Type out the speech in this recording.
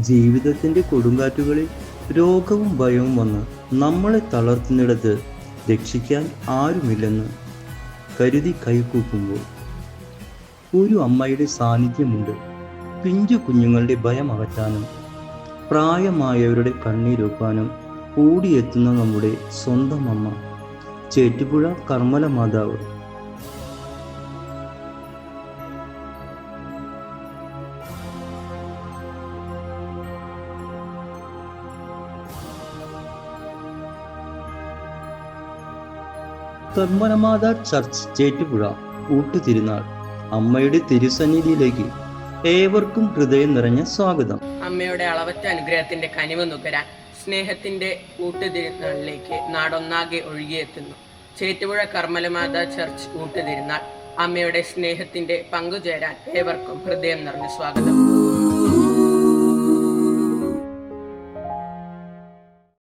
ജീവിതത്തിൻ്റെ കൊടുങ്കാറ്റുകളിൽ രോഗവും ഭയവും വന്ന് നമ്മളെ തളർത്തുന്നിടത്ത് രക്ഷിക്കാൻ ആരുമില്ലെന്ന് കരുതി കൈകൂപ്പുമ്പോൾ ഒരു അമ്മയുടെ സാന്നിധ്യമുണ്ട്. പിഞ്ചു കുഞ്ഞുങ്ങളുടെ ഭയം അകറ്റാനും പ്രായമായവരുടെ കണ്ണീരൊപ്പാനും ഓടിയെത്തുന്ന നമ്മുടെ സ്വന്തം അമ്മ, ചേറ്റുപുഴ കർമ്മല മാതാവ്. കർമ്മലമാതാ ചർച്ച് ചേറ്റുപുഴ ഊട്ടുതിരുനാൾ അമ്മയുടെ തിരുസന്നിധിയിലേക്ക് ഏവർക്കും ഹൃദയം നിറഞ്ഞ സ്വാഗതം. അമ്മയുടെ അളവറ്റ അനുഗ്രഹത്തിന്റെ കനിവ് നുകരാൻ സ്നേഹത്തിന്റെ ഊട്ടുതിരുനാളിലേക്ക് നാടൊന്നാകെ ഒഴുകിയെത്തുന്നു. ചേറ്റുപുഴ കർമ്മലമാതാ ചർച്ച് ഊട്ടുതിരുനാൾ അമ്മയുടെ സ്നേഹത്തിന്റെ പങ്കുചേരാൻ ഏവർക്കും ഹൃദയം നിറഞ്ഞ സ്വാഗതം.